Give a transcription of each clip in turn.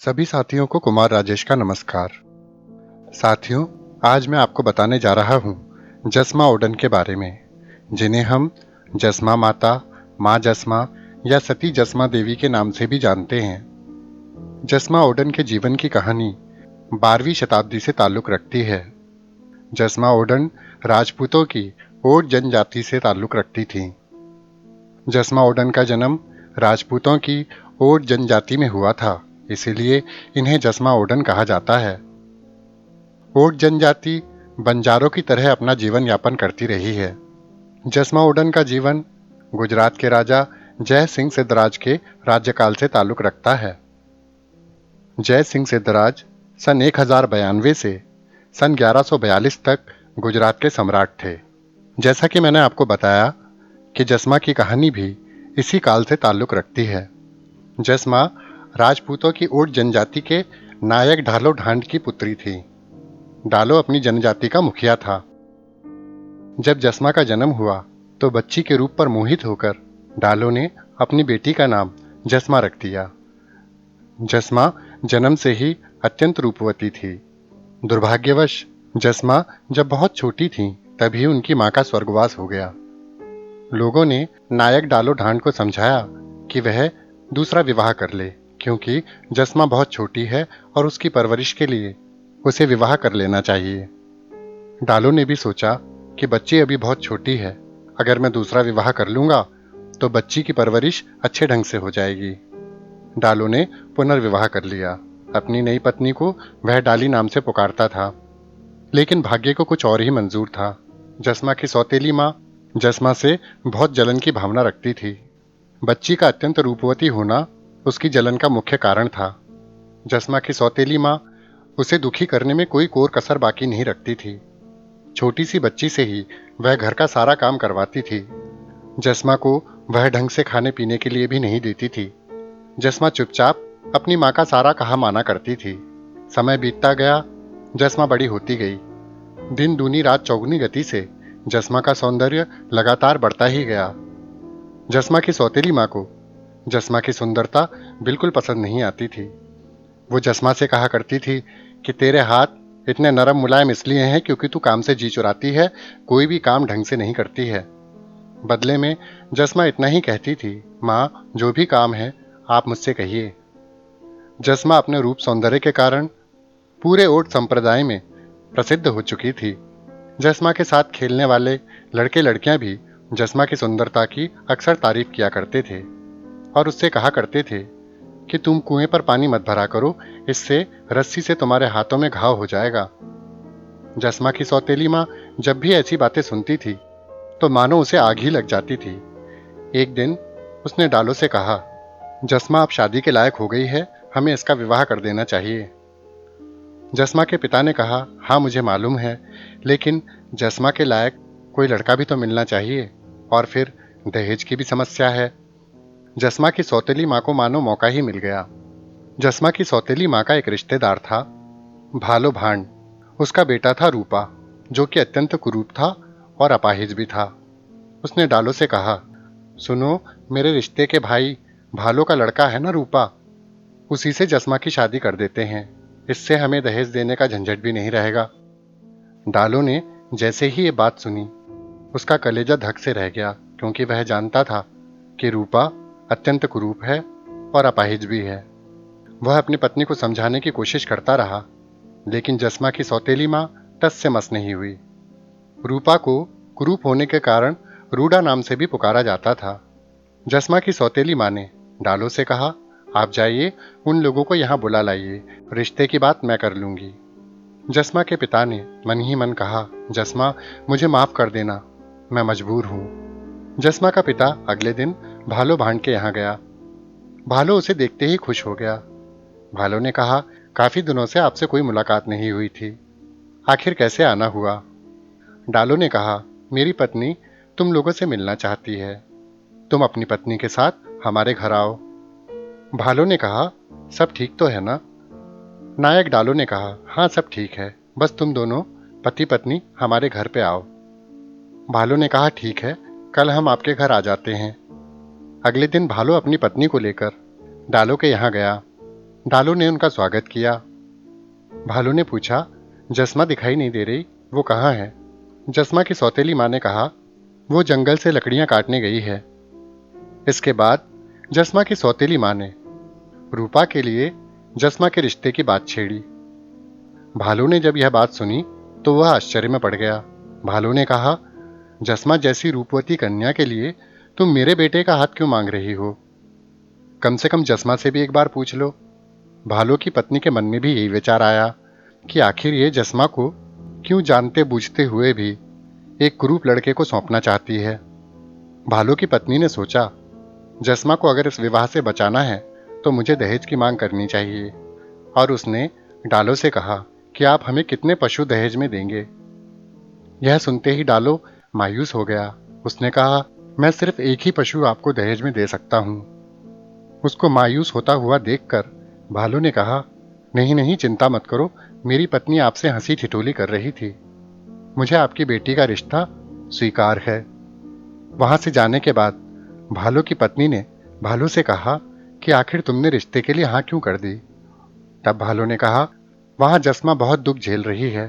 सभी साथियों को कुमार राजेश का नमस्कार। साथियों, आज मैं आपको बताने जा रहा हूँ जसमा ओडन के बारे में, जिन्हें हम जसमा माता, माँ जसमा या सती जसमा देवी के नाम से भी जानते हैं। जसमा ओडन के जीवन की कहानी 12वीं शताब्दी से ताल्लुक़ रखती है। जसमा ओडन राजपूतों की ओड जनजाति से ताल्लुक़ रखती थीं। जसमा ओडन का जन्म राजपूतों की ओड जनजाति में हुआ था, इसीलिए इन्हें जसमा ओडन कहा जाता है। ओड जनजाति बंजारों की तरह अपना जीवन यापन करती रही है। जसमा ओडन का जीवन गुजरात के राजा जय सिंह सिद्धराज के राज्यकाल से ताल्लुक़ रखता है। जय सिंह सिद्धराज सन 1092 से सन 1142 तक गुजरात के सम्राट थे। जैसा कि मैंने आपको बताया कि जसमा की कहानी भी इसी काल से ताल्लुक़ रखती है। जसमा राजपूतों की ओड जनजाति के नायक ढालो ढांड की पुत्री थी। ढालो अपनी जनजाति का मुखिया था। जब जसमा का जन्म हुआ तो बच्ची के रूप पर मोहित होकर ढालो ने अपनी बेटी का नाम जसमा रख दिया। जसमा जन्म से ही अत्यंत रूपवती थी। दुर्भाग्यवश जसमा जब बहुत छोटी थी तभी उनकी मां का स्वर्गवास हो गया। लोगों ने नायक ढालो ढांड को समझाया कि वह दूसरा विवाह कर ले, क्योंकि जसमा बहुत छोटी है और उसकी परवरिश के लिए उसे विवाह कर लेना चाहिए। ढालो ने भी सोचा कि बच्ची अभी बहुत छोटी है, अगर मैं दूसरा विवाह कर लूंगा तो बच्ची की परवरिश अच्छे ढंग से हो जाएगी। ढालो ने पुनर्विवाह कर लिया। अपनी नई पत्नी को वह डाली नाम से पुकारता था, लेकिन भाग्य को कुछ और ही मंजूर था। जसमा की सौतेली माँ जसमा से बहुत जलन की भावना रखती थी। बच्ची का अत्यंत रूपवती होना उसकी जलन का मुख्य कारण था। जसमा की सौतेली माँ उसे दुखी करने में कोई कोर कसर बाकी नहीं रखती थी। छोटी सी बच्ची से ही वह घर का सारा काम करवाती थी। जसमा को वह ढंग से खाने पीने के लिए भी नहीं देती थी। जसमा चुपचाप अपनी माँ का सारा कहा माना करती थी। समय बीतता गया, जसमा बड़ी होती गई। दिन दूनी रात चौगुनी गति से जसमा का सौंदर्य लगातार बढ़ता ही गया। जसमा की सौतेली माँ को जसमा की सुंदरता बिल्कुल पसंद नहीं आती थी। वो जसमा से कहा करती थी कि तेरे हाथ इतने नरम मुलायम इसलिए हैं क्योंकि तू काम से जी चुराती है, कोई भी काम ढंग से नहीं करती है। बदले में जसमा इतना ही कहती थी, माँ जो भी काम है आप मुझसे कहिए। जसमा अपने रूप सौंदर्य के कारण पूरे ओड संप्रदाय में प्रसिद्ध हो चुकी थी। जसमा के साथ खेलने वाले लड़के लड़कियां भी जसमा की सुंदरता की अक्सर तारीफ किया करते थे और उससे कहा करते थे कि तुम कुएं पर पानी मत भरा करो, इससे रस्सी से तुम्हारे हाथों में घाव हो जाएगा। जसमा की सौतेली माँ जब भी ऐसी बातें सुनती थी तो मानो उसे आग ही लग जाती थी। एक दिन उसने ढालो से कहा, जसमा अब शादी के लायक हो गई है, हमें इसका विवाह कर देना चाहिए। जसमा के पिता ने कहा, हाँ मुझे मालूम है, लेकिन जसमा के लायक कोई लड़का भी तो मिलना चाहिए, और फिर दहेज की भी समस्या है। जसमा की सौतेली माँ को मानो मौका ही मिल गया। जसमा की सौतेली माँ का एक रिश्तेदार था, भालो भांड। उसका बेटा था रूपा, जो कि अत्यंत कुरूप था और अपाहिज भी था। उसने ढालो से कहा, सुनो, मेरे रिश्ते के भाई भालो का लड़का है ना रूपा, उसी से जसमा की शादी कर देते हैं, इससे हमें दहेज देने का झंझट भी नहीं रहेगा। ढालो ने जैसे ही ये बात सुनी, उसका कलेजा धक से रह गया, क्योंकि वह जानता था कि रूपा अत्यंत कुरूप है और अपाहिज भी है। वह अपनी पत्नी को समझाने की कोशिश करता रहा, लेकिन जसमा की सौतेली माँ टस से मस नहीं हुई। रूपा को कुरूप होने के कारण रूडा नाम से भी पुकारा जाता था। जसमा की सौतेली माँ ने ढालो से कहा, आप जाइए, उन लोगों को यहाँ बुला लाइए, रिश्ते की बात मैं कर लूंगी। जसमा के पिता ने मन ही मन कहा, जसमा मुझे माफ कर देना, मैं मजबूर हूँ। जसमा का पिता अगले दिन भालो भांड के यहाँ गया। भालो उसे देखते ही खुश हो गया। भालो ने कहा, काफी दिनों से आपसे कोई मुलाकात नहीं हुई थी, आखिर कैसे आना हुआ? ढालो ने कहा, मेरी पत्नी तुम लोगों से मिलना चाहती है, तुम अपनी पत्नी के साथ हमारे घर आओ। भालो ने कहा, सब ठीक तो है ना? नायक ढालो ने कहा, हाँ सब ठीक है, बस तुम दोनों पति पत्नी हमारे घर पे आओ। भालो ने कहा, ठीक है, कल हम आपके घर आ जाते हैं। अगले दिन भालो अपनी पत्नी को लेकर ढालो के यहाँ गया। डालो ने उनका स्वागत किया। भालू ने पूछा, जस्मा दिखाई नहीं दे रही, वो कहाँ है? जस्मा की सौतेली माँ ने कहा, वो जंगल से लकड़ियां काटने गई है। इसके बाद जस्मा की सौतेली माँ ने रूपा के लिए जस्मा के रिश्ते की बात छेड़ी। भालू ने जब यह बात सुनी तो वह आश्चर्य में पड़ गया। भालू ने कहा, जस्मा जैसी रूपवती कन्या के लिए तुम मेरे बेटे का हाथ क्यों मांग रही हो? कम से कम जस्मा से भी एक बार पूछ लो। भालू की पत्नी के मन में भी यही विचार आया कि आखिर ये जस्मा को क्यों जानते बूझते हुए भी एक कुरूप लड़के को सौंपना चाहती है। भालू की पत्नी ने सोचा, जस्मा को अगर इस विवाह से बचाना है तो मुझे दहेज की मांग करनी चाहिए। और उसने डालो से कहा कि आप हमें कितने पशु दहेज में देंगे? यह सुनते ही डालो मायूस हो गया। उसने कहा, मैं सिर्फ एक ही पशु आपको दहेज में दे सकता हूं। उसको मायूस होता हुआ देखकर भालू ने कहा, नहीं नहीं, चिंता मत करो, मेरी पत्नी आपसे हंसी ठिठोली कर रही थी। मुझे आपकी बेटी का रिश्ता स्वीकार है। वहां से जाने के बाद भालू की पत्नी ने भालू से कहा कि आखिर तुमने रिश्ते के लिए हाँ क्यों कर दी? तब भालू ने कहा, वहां जस्मा बहुत दुख झेल रही है।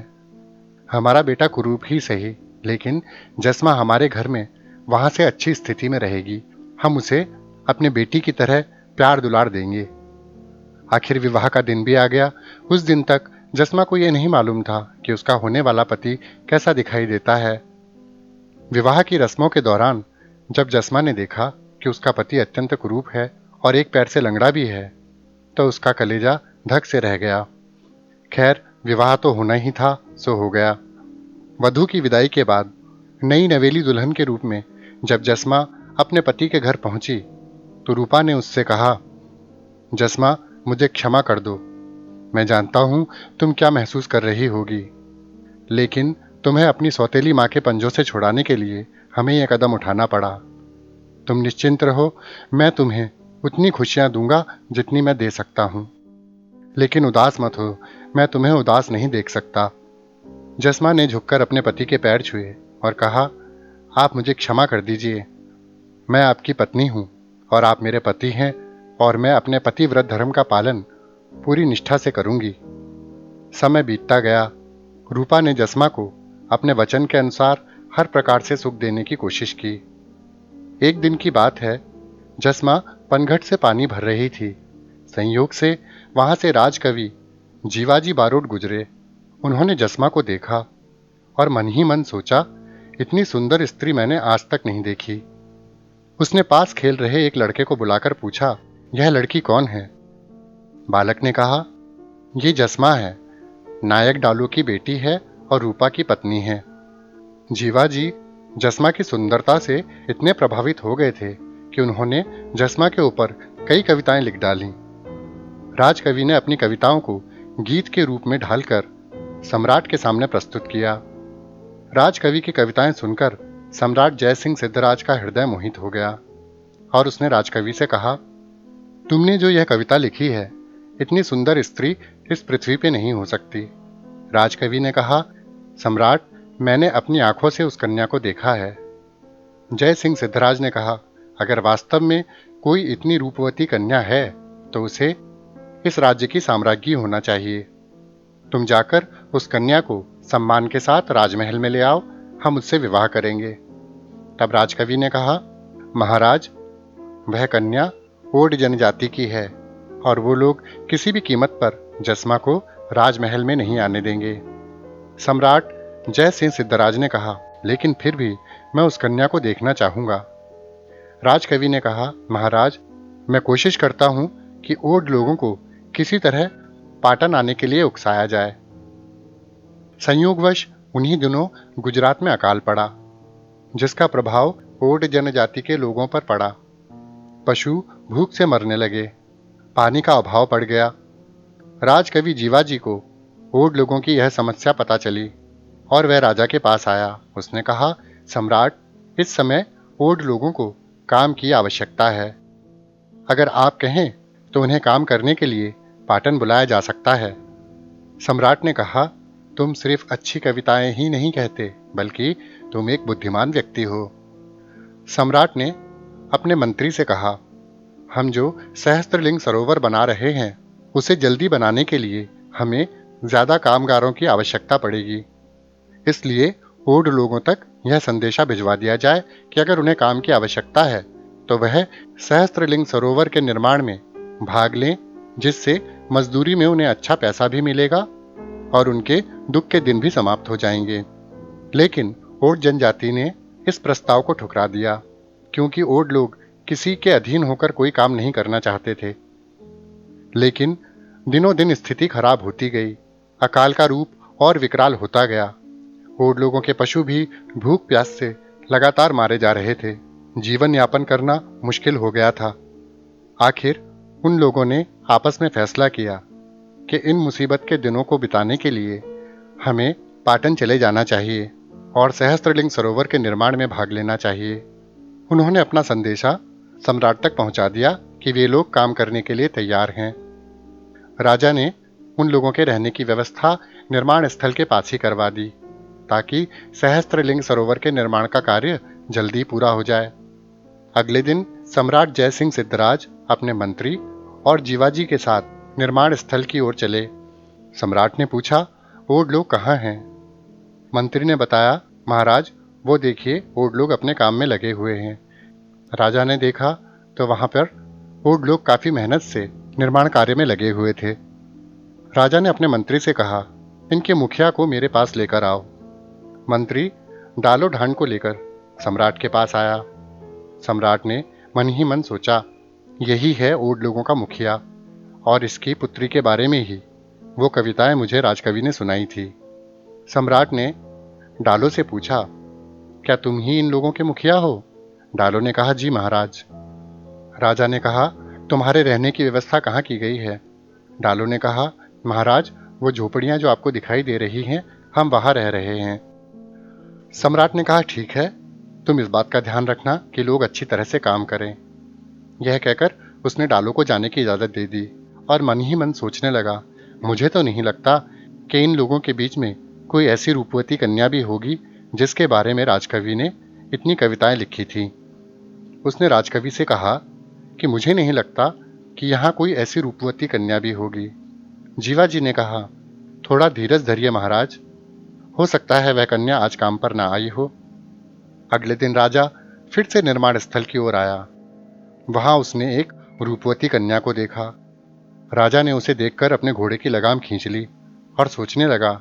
हमारा बेटा कुरूप ही सही, लेकिन जस्मा हमारे घर में वहां से अच्छी स्थिति में रहेगी। हम उसे अपने बेटी की तरह प्यार दुलार देंगे। आखिर विवाह का दिन भी आ गया। उस दिन तक जस्मा को यह नहीं मालूम था कि उसका होने वाला पति कैसा दिखाई देता है। विवाह की रस्मों के दौरान जब जस्मा ने देखा कि उसका पति अत्यंत कुरूप है और एक पैर से लंगड़ा भी है, तो उसका कलेजा धक से रह गया। खैर, विवाह तो होना ही था, सो हो गया। वधू की विदाई के बाद नई नवेली दुल्हन के रूप में जब जस्मा अपने पति के घर पहुंची तो रूपा ने उससे कहा, जस्मा, मुझे क्षमा कर दो। मैं जानता हूं तुम क्या महसूस कर रही होगी, लेकिन तुम्हें अपनी सौतेली माँ के पंजों से छुड़ाने के लिए हमें यह कदम उठाना पड़ा। तुम निश्चिंत रहो, मैं तुम्हें उतनी खुशियां दूंगा जितनी मैं दे सकता हूं। लेकिन उदास मत हो, मैं तुम्हें उदास नहीं देख सकता। जस्मा ने झुककर अपने पति के पैर छुए और कहा, आप मुझे क्षमा कर दीजिए। मैं आपकी पत्नी हूं और आप मेरे पति हैं, और मैं अपने पतिव्रत धर्म का पालन पूरी निष्ठा से करूंगी। समय बीतता गया। रूपा ने जस्मा को अपने वचन के अनुसार हर प्रकार से सुख देने की कोशिश की। एक दिन की बात है, जस्मा पनघट से पानी भर रही थी। संयोग से वहां से राजकवि जीवाजी बारोट गुजरे। उन्होंने जस्मा को देखा और मन ही मन सोचा, इतनी सुंदर स्त्री मैंने आज तक नहीं देखी। उसने पास खेल रहे एक लड़के को बुलाकर पूछा, यह लड़की कौन है? बालक ने कहा, ये जस्मा है, नायक डालू की बेटी है और रूपा की पत्नी है। जीवाजी जस्मा की सुंदरता से इतने प्रभावित हो गए थे कि उन्होंने जस्मा के ऊपर कई कविताएं लिख डाली। राजकवि ने अपनी कविताओं को गीत के रूप में ढालकर सम्राट के सामने प्रस्तुत किया। राजकवि की कविताएं सुनकर सम्राट जय सिंह सिद्धराज का हृदय मोहित हो गया और उसने राजकवि से कहा, तुमने जो यह कविता लिखी है, इतनी सुंदर स्त्री इस पृथ्वी पे नहीं हो सकती। राजकवि ने कहा, सम्राट, मैंने अपनी आंखों से उस कन्या को देखा है। जय सिंह सिद्धराज ने कहा, अगर वास्तव में कोई इतनी रूपवती कन्या है तो उसे इस राज्य की साम्राज्ञी होना चाहिए। तुम जाकर उस कन्या को सम्मान के साथ राजमहल में ले आओ, हम उससे विवाह करेंगे। तब राजकवि ने कहा, महाराज, वह कन्या ओड जनजाति की है और वो लोग किसी भी कीमत पर जस्मा को राजमहल में नहीं आने देंगे। सम्राट जय सिंह सिद्धराज ने कहा, लेकिन फिर भी मैं उस कन्या को देखना चाहूंगा। राजकवि ने कहा, महाराज, मैं कोशिश करता हूं कि ओड लोगों को किसी तरह पाटन आने के लिए उकसाया जाए। संयोगवश उन्हीं दिनों गुजरात में अकाल पड़ा, जिसका प्रभाव ओड जनजाति के लोगों पर पड़ा। पशु भूख से मरने लगे, पानी का अभाव पड़ गया। राजकवि जीवाजी को ओड लोगों की यह समस्या पता चली और वह राजा के पास आया। उसने कहा, सम्राट, इस समय ओड लोगों को काम की आवश्यकता है। अगर आप कहें तो उन्हें काम करने के लिए पाटन बुलाया जा सकता है। सम्राट ने कहा, तुम सिर्फ अच्छी कविताएं ही नहीं कहते, बल्कि तुम एक बुद्धिमान व्यक्ति हो। सम्राट ने अपने मंत्री से कहा, हम जो सहस्त्रलिंग सरोवर बना रहे हैं, उसे जल्दी बनाने के लिए हमें ज़्यादा कामगारों की आवश्यकता पड़ेगी। इसलिए ओड लोगों तक यह संदेशा भिजवा दिया जाए कि अगर उन्हें काम की आवश्यकता है तो वह सहस्त्रलिंग सरोवर के निर्माण में भाग लें, जिससे मजदूरी में उन्हें अच्छा पैसा भी मिलेगा और उनके दुख के दिन भी समाप्त हो जाएंगे। लेकिन ओड जनजाति ने इस प्रस्ताव को ठुकरा दिया, क्योंकि ओड लोग किसी के अधीन होकर कोई काम नहीं करना चाहते थे। लेकिन दिनों दिन स्थिति खराब होती गई, अकाल का रूप और विकराल होता गया। ओड लोगों के पशु भी भूख प्यास से लगातार मारे जा रहे थे। जीवन यापन करना मुश्किल हो गया था। आखिर उन लोगों ने आपस में फैसला किया कि इन मुसीबत के दिनों को बिताने के लिए हमें पाटन चले जाना चाहिए और सहस्त्रलिंग सरोवर के निर्माण में भाग लेना चाहिए। उन्होंने अपना संदेशा सम्राट तक पहुंचा दिया कि वे लोग काम करने के लिए तैयार हैं। राजा ने उन लोगों के रहने की व्यवस्था निर्माण स्थल के पास ही करवा दी, ताकि सहस्त्रलिंग सरोवर के निर्माण का कार्य जल्दी पूरा हो जाए। अगले दिन सम्राट जयसिंह सिद्धराज अपने मंत्री और जीवाजी के साथ निर्माण स्थल की ओर चले। सम्राट ने पूछा, ओड लोग कहाँ हैं? मंत्री ने बताया, महाराज वो देखिए, ओड लोग अपने काम में लगे हुए हैं। राजा ने देखा तो वहां पर ओड लोग काफी मेहनत से निर्माण कार्य में लगे हुए थे। राजा ने अपने मंत्री से कहा, इनके मुखिया को मेरे पास लेकर आओ। मंत्री डालो ढांड को लेकर सम्राट के पास आया। सम्राट ने मन ही मन सोचा, यही है ओड लोगों का मुखिया, और इसकी पुत्री के बारे में ही वो कविताएं मुझे राजकवि ने सुनाई थी। सम्राट ने डालो से पूछा, क्या तुम ही इन लोगों के मुखिया हो? डालो ने कहा, जी महाराज। राजा ने कहा, तुम्हारे रहने की व्यवस्था कहाँ की गई है? डालो ने कहा, महाराज वो झोपड़ियां जो आपको दिखाई दे रही हैं, हम वहां रह रहे हैं। सम्राट ने कहा, ठीक है, तुम इस बात का ध्यान रखना कि लोग अच्छी तरह से काम करें। यह कहकर उसने डालो को जाने की इजाजत दे दी और मन ही मन सोचने लगा, मुझे तो नहीं लगता कि इन लोगों के बीच में कोई ऐसी रूपवती कन्या भी होगी जिसके बारे में राजकवि ने इतनी कविताएं लिखी थी। उसने राजकवि से कहा कि मुझे नहीं लगता कि यहाँ कोई ऐसी रूपवती कन्या भी होगी। जीवाजी ने कहा, थोड़ा धीरज धरिए महाराज, हो सकता है वह कन्या आज काम पर ना आई हो। अगले दिन राजा फिर से निर्माण स्थल की ओर आया। वहां उसने एक रूपवती कन्या को देखा। राजा ने उसे देखकर अपने घोड़े की लगाम खींच ली और सोचने लगा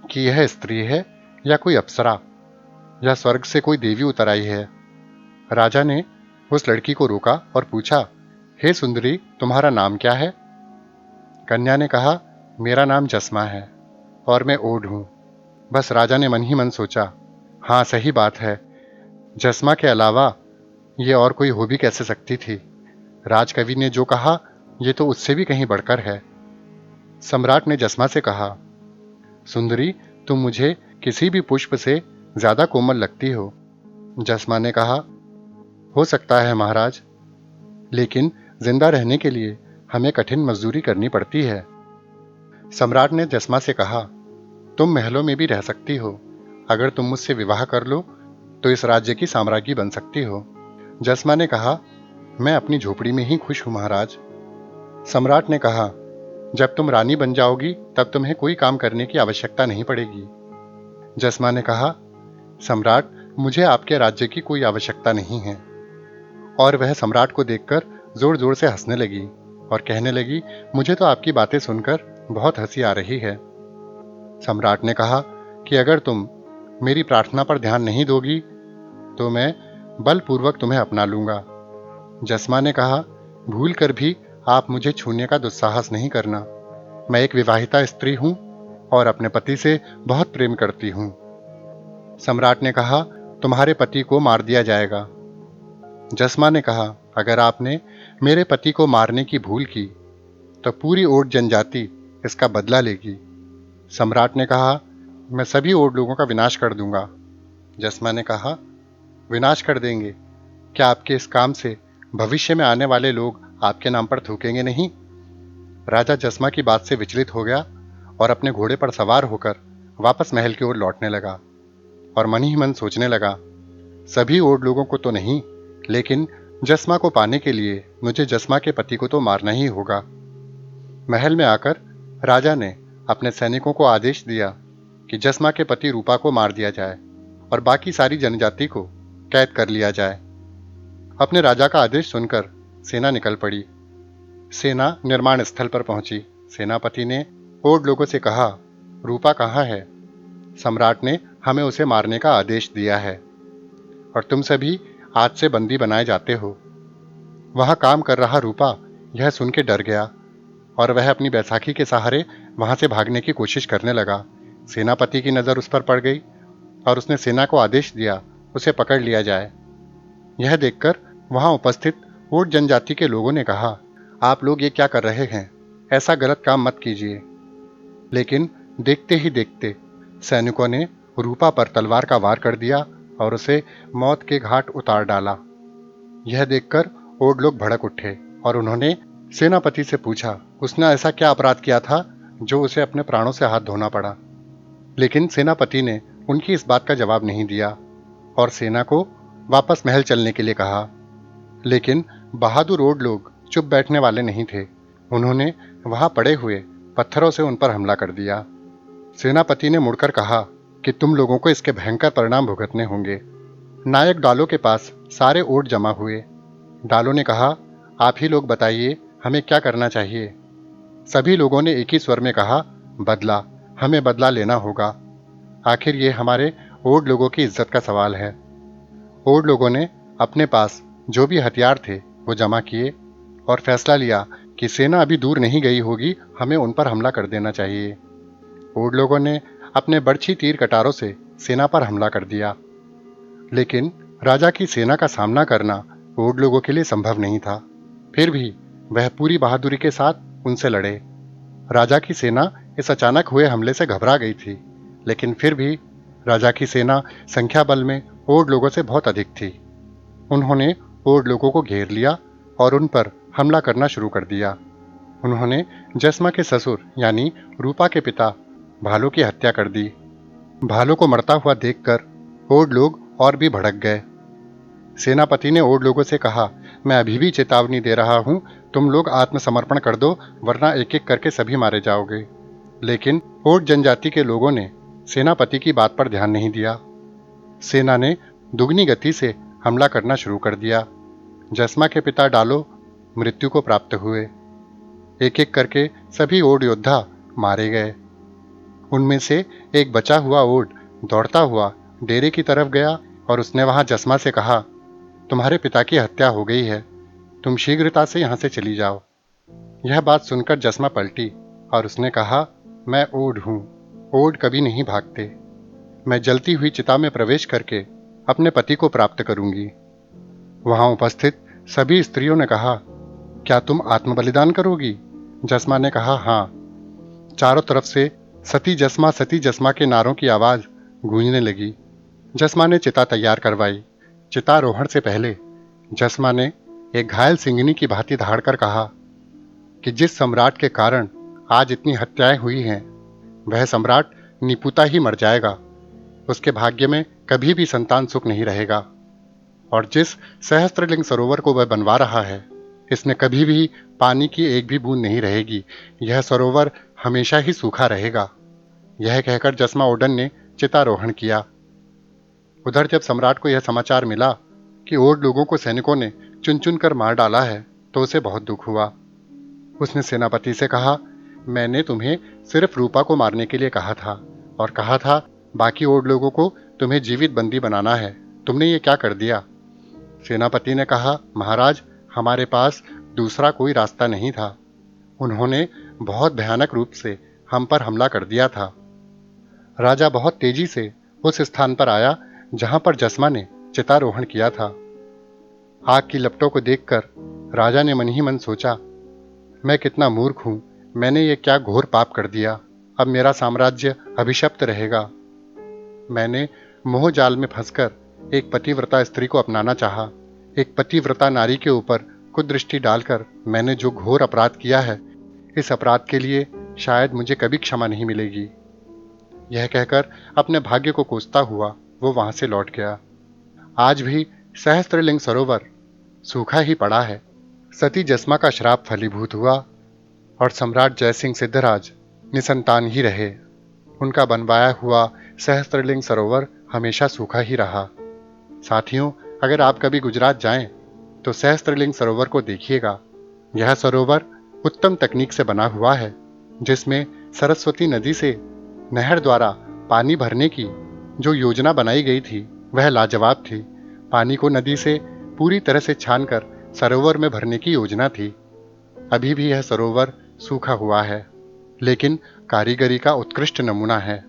कि यह स्त्री है या कोई अप्सरा या स्वर्ग से कोई देवी उतर आई है। राजा ने उस लड़की को रोका और पूछा, हे सुंदरी, तुम्हारा नाम क्या है? कन्या ने कहा, मेरा नाम जस्मा है और मैं ओड हूं। बस राजा ने मन ही मन सोचा, हाँ सही बात है, जस्मा के अलावा ये और कोई हो भी कैसे सकती थी। राजकवि ने जो कहा ये तो उससे भी कहीं बढ़कर है। सम्राट ने जस्मा से कहा, सुंदरी, तुम मुझे किसी भी पुष्प से ज्यादा कोमल लगती हो। जस्मा ने कहा, हो सकता है महाराज, लेकिन जिंदा रहने के लिए हमें कठिन मजदूरी करनी पड़ती है। सम्राट ने जस्मा से कहा, तुम महलों में भी रह सकती हो, अगर तुम मुझसे विवाह कर लो तो इस राज्य की साम्राज्ञी बन सकती हो। जस्मा ने कहा, मैं अपनी झोपड़ी में ही खुश हूं महाराज। सम्राट ने कहा, जब तुम रानी बन जाओगी तब तुम्हें कोई काम करने की आवश्यकता नहीं पड़ेगी। जस्मा ने कहा, सम्राट, मुझे आपके राज्य की कोई आवश्यकता नहीं है। और वह सम्राट को देखकर जोर जोर से हंसने लगी और कहने लगी, मुझे तो आपकी बातें सुनकर बहुत हंसी आ रही है। सम्राट ने कहा कि अगर तुम मेरी प्रार्थना पर ध्यान नहीं दोगी तो मैं बलपूर्वक तुम्हें अपना लूंगा। जस्मा ने कहा, भूल कर भी आप मुझे छूने का दुस्साहस नहीं करना। मैं एक विवाहिता स्त्री हूं और अपने पति से बहुत प्रेम करती हूं। सम्राट ने कहा, तुम्हारे पति को मार दिया जाएगा। जस्मा ने कहा, अगर आपने मेरे पति को मारने की भूल की तो पूरी ओड जनजाति इसका बदला लेगी। सम्राट ने कहा, मैं सभी ओड लोगों का विनाश कर दूंगा। जस्मा ने कहा, विनाश कर देंगे? क्या आपके इस काम से भविष्य में आने वाले लोग आपके नाम पर थूकेंगे नहीं? राजा जस्मा की बात से विचलित हो गया और अपने घोड़े पर सवार होकर वापस महल की ओर लौटने लगा और मन ही मन सोचने लगा, सभी ओड लोगों को तो नहीं, लेकिन जस्मा को पाने के लिए मुझे जस्मा के पति को तो मारना ही होगा। महल में आकर राजा ने अपने सैनिकों को आदेश दिया कि जस्मा के पति रूपा को मार दिया जाए और बाकी सारी जनजाति को कैद कर लिया जाए। अपने राजा का आदेश सुनकर सेना निकल पड़ी। सेना निर्माण स्थल पर पहुंची। सेनापति ने ओड लोगों से कहा, रूपा कहाँ है? सम्राट ने हमें उसे मारने का आदेश दिया है और तुम सभी आज से बंदी बनाए जाते हो। वहां काम कर रहा रूपा यह सुन के डर गया और वह अपनी बैसाखी के सहारे वहां से भागने की कोशिश करने लगा। सेनापति की नजर उस पर पड़ गई और उसने सेना को आदेश दिया उसे पकड़ लिया जाए। यह देखकर वहां उपस्थित ऊंट जनजाति के लोगों ने कहा, आप लोग ये क्या कर रहे हैं? ऐसा गलत काम मत कीजिए। लेकिन देखते ही देखते सैनिकों ने रूपा पर तलवार का वार कर दिया और उसे मौत के घाट उतार डाला। यह देखकर ओड लोग भड़क उठे और उन्होंने सेनापति से पूछा, उसने ऐसा क्या अपराध किया था जो उसे अपने प्राणों से हाथ धोना पड़ा? लेकिन सेनापति ने उनकी इस बात का जवाब नहीं दिया और सेना को वापस महल चलने के लिए कहा। लेकिन बहादुर ओड लोग चुप बैठने वाले नहीं थे। उन्होंने वहां पड़े हुए पत्थरों से उन पर हमला कर दिया। सेनापति ने मुड़कर कहा कि तुम लोगों को इसके भयंकर परिणाम भुगतने होंगे। नायक डालो के पास सारे ओड जमा हुए। डालो ने कहा, आप ही लोग बताइए हमें क्या करना चाहिए? सभी लोगों ने एक ही स्वर में कहा, बदला, हमें बदला लेना होगा। आखिर ये हमारे ओड लोगों की इज्जत का सवाल है। ओड लोगों ने अपने पास जो भी हथियार थे वो जमा किए और फैसला लिया कि सेना अभी दूर नहीं गई होगी, हमें उन पर हमला कर देना चाहिए। ओड लोगों ने अपने बर्छी तीर कटारों से सेना पर हमला कर दिया। लेकिन राजा की सेना का सामना करना ओड लोगों के लिए संभव नहीं था। फिर भी वह पूरी बहादुरी के साथ उनसे लड़े। राजा की सेना इस अचानक हुए हमले से घबरा गई थी, लेकिन फिर भी राजा की सेना संख्या बल में ओड लोगों से बहुत अधिक थी। उन्होंने ओड लोगों को घेर लिया और उन पर हमला करना शुरू कर दिया। उन्होंने जस्मा के ससुर यानी रूपा के पिता भालो की हत्या कर दी। भालो को मरता हुआ देखकर ओड लोग और भी भड़क गए। सेनापति ने ओड लोगों से कहा, मैं अभी भी चेतावनी दे रहा हूं, तुम लोग आत्मसमर्पण कर दो वरना एक एक करके सभी मारे जाओगे। लेकिन ओड जनजाति के लोगों ने सेनापति की बात पर ध्यान नहीं दिया। सेना ने दुगनी गति से हमला करना शुरू कर दिया। जस्मा के पिता डालो मृत्यु को प्राप्त हुए। एक एक करके सभी ओड योद्धा मारे गए। उनमें से एक बचा हुआ ओड दौड़ता हुआ डेरे की तरफ गया और उसने वहां जस्मा से कहा, तुम्हारे पिता की हत्या हो गई है, तुम शीघ्रता से यहां से चली जाओ। यह बात सुनकर जस्मा पलटी और उसने कहा, मैं ओड हूं, ओड कभी नहीं भागते। मैं जलती हुई चिता में प्रवेश करके अपने पति को प्राप्त करूंगी। वहां उपस्थित सभी स्त्रियों ने कहा, क्या तुम आत्मबलिदान करोगी? जस्मा ने कहा, हाँ। चारों तरफ से सती जस्मा के नारों की आवाज गूंजने लगी। जस्मा ने चिता तैयार करवाई। चितारोहण से पहले जस्मा ने एक घायल सिंहनी की भांति दहाड़कर कहा कि जिस सम्राट के कारण आज इतनी हत्याएं हुई हैं, वह सम्राट निपुता ही मर जाएगा। उसके भाग्य में कभी भी संतान सुख नहीं रहेगा। और जिस सहस्त्रलिंग सरोवर को वह बनवा रहा है, इसमें कभी भी पानी की एक भी बूंद नहीं रहेगी। यह सरोवर हमेशा ही सूखा रहेगा। यह कहकर जस्मा ओडन ने चितारोहण किया। उधर जब सम्राट को यह समाचार मिला कि ओड लोगों को सैनिकों ने चुन चुन कर मार डाला है, तो उसे बहुत दुख हुआ। उसने सेनापति से कहा, मैंने तुम्हें सिर्फ रूपा को मारने के लिए कहा था और कहा था बाकी ओड लोगों को तुम्हें जीवित बंदी बनाना है। तुमने ये क्या कर दिया? सेनापति ने कहा, महाराज, हमारे पास दूसरा कोई रास्ता नहीं था। उन्होंने बहुत भयानक रूप से हम पर हमला कर दिया था। राजा बहुत तेजी से उस स्थान पर आया जहां पर जस्मा ने चितारोहण किया था। आग की लपटों को देखकर राजा ने मन ही मन सोचा, मैं कितना मूर्ख हूं, मैंने ये क्या घोर पाप कर दिया। अब मेरा साम्राज्य अभिशप्त रहेगा। मैंने मोह जाल में फंसकर एक पतिव्रता स्त्री को अपनाना चाहा। एक पतिव्रता नारी के ऊपर कुदृष्टि डालकर मैंने जो घोर अपराध किया है, इस अपराध के लिए शायद मुझे कभी क्षमा नहीं मिलेगी। यह कहकर अपने भाग्य को कोसता हुआ वो वहां से लौट गया। आज भी सहस्त्रलिंग सरोवर सूखा ही पड़ा है। सती जस्मा का श्राप फलीभूत हुआ और सम्राट जयसिंह सिद्धराज निसंतान ही रहे। उनका बनवाया हुआ सहस्त्रलिंग सरोवर हमेशा सूखा ही रहा। साथियों, अगर आप कभी गुजरात जाएं तो सहस्त्रलिंग सरोवर को देखिएगा। यह सरोवर उत्तम तकनीक से बना हुआ है, जिसमें सरस्वती नदी से नहर द्वारा पानी भरने की जो योजना बनाई गई थी वह लाजवाब थी। पानी को नदी से पूरी तरह से छानकर सरोवर में भरने की योजना थी। अभी भी यह सरोवर सूखा हुआ है, लेकिन कारीगरी का उत्कृष्ट नमूना है।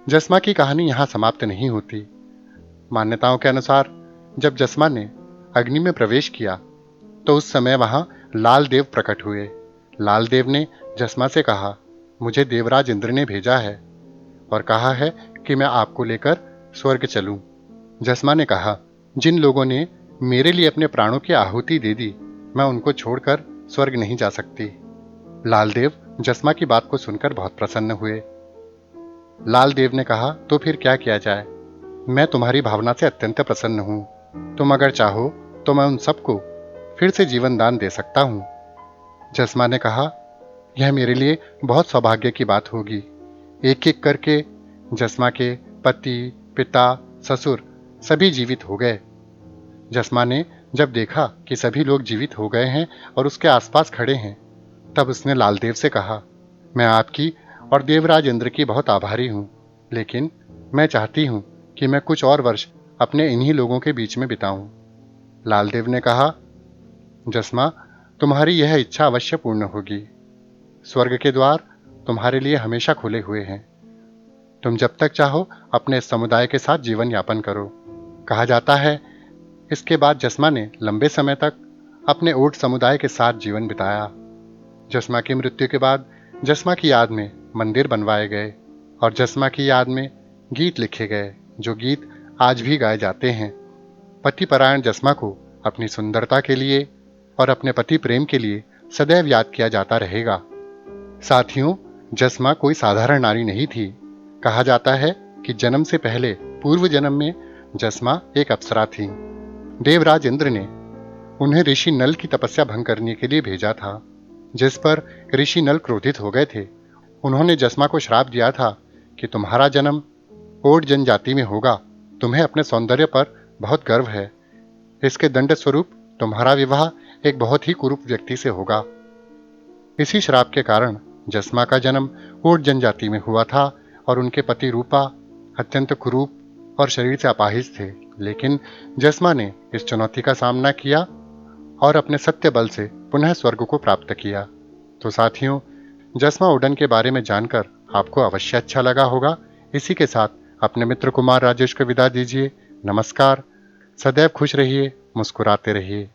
जस्मा की कहानी यहाँ समाप्त नहीं होती। मान्यताओं के अनुसार जब जस्मा ने अग्नि में प्रवेश किया तो उस समय वहां लाल देव प्रकट हुए। लाल देव ने जस्मा से कहा, मुझे देवराज इंद्र ने भेजा है और कहा है कि मैं आपको लेकर स्वर्ग चलूं। जस्मा ने कहा, जिन लोगों ने मेरे लिए अपने प्राणों की आहुति दे दी, मैं उनको छोड़कर स्वर्ग नहीं जा सकती। लाल देव जस्मा की बात को सुनकर बहुत प्रसन्न हुए। लाल देव ने कहा, तो फिर क्या किया जाए? मैं तुम्हारी भावना से अत्यंत प्रसन्न हूं। तुम अगर चाहो तो मैं उन सबको फिर से जीवन दान दे सकता हूं। जस्मा ने कहा, यह मेरे लिए बहुत सौभाग्य की बात होगी। एक एक करके जस्मा के पति, पिता, ससुर सभी जीवित हो गए। जस्मा ने जब देखा कि सभी लोग जीवित हो गए हैं और उसके आसपास खड़े हैं, तब उसने लालदेव से कहा, मैं आपकी और देवराज इंद्र की बहुत आभारी हूं, लेकिन मैं चाहती हूं कि मैं कुछ और वर्ष अपने इन्हीं लोगों के बीच में बिताऊं। लालदेव ने कहा, जस्मा, तुम्हारी यह इच्छा अवश्य पूर्ण होगी। स्वर्ग के द्वार तुम्हारे लिए हमेशा खुले हुए हैं। तुम जब तक चाहो अपने समुदाय के साथ जीवन यापन करो। कहा जाता है, इसके बाद जस्मा ने लंबे समय तक अपने ऊंट समुदाय के साथ जीवन बिताया। जस्मा की मृत्यु के बाद जस्मा की याद में मंदिर बनवाए गए और जस्मा की याद में गीत लिखे गए, जो गीत आज भी गाए जाते हैं। पतिपरायण जस्मा को अपनी सुंदरता के लिए और अपने पति प्रेम के लिए सदैव याद किया जाता रहेगा। साथियों, जस्मा कोई साधारण नारी नहीं थी। कहा जाता है कि जन्म से पहले पूर्व जन्म में जस्मा एक अप्सरा थी। देवराज इंद्र ने उन्हें ऋषि नल की तपस्या भंग करने के लिए भेजा था, जिस पर ऋषि नल क्रोधित हो गए थे। उन्होंने जस्मा को श्राप दिया था कि तुम्हारा जन्म ओड जनजाति में होगा। तुम्हें अपने सौंदर्य पर बहुत गर्व है। इसके दंड स्वरूप तुम्हारा विवाह एक बहुत ही कुरूप व्यक्ति से होगा। इसी श्राप के कारण जस्मा का जन्म ओड जनजाति में हुआ था और उनके पति रूपा अत्यंत कुरूप और शरीर से अपाहिज थे। लेकिन जस्मा ने इस चुनौती का सामना किया और अपने सत्य बल से पुनः स्वर्ग को प्राप्त किया। तो साथियों, जस्मा ओडन के बारे में जानकर आपको अवश्य अच्छा लगा होगा। इसी के साथ अपने मित्र कुमार राजेश को विदा दीजिए। नमस्कार। सदैव खुश रहिए, मुस्कुराते रहिए।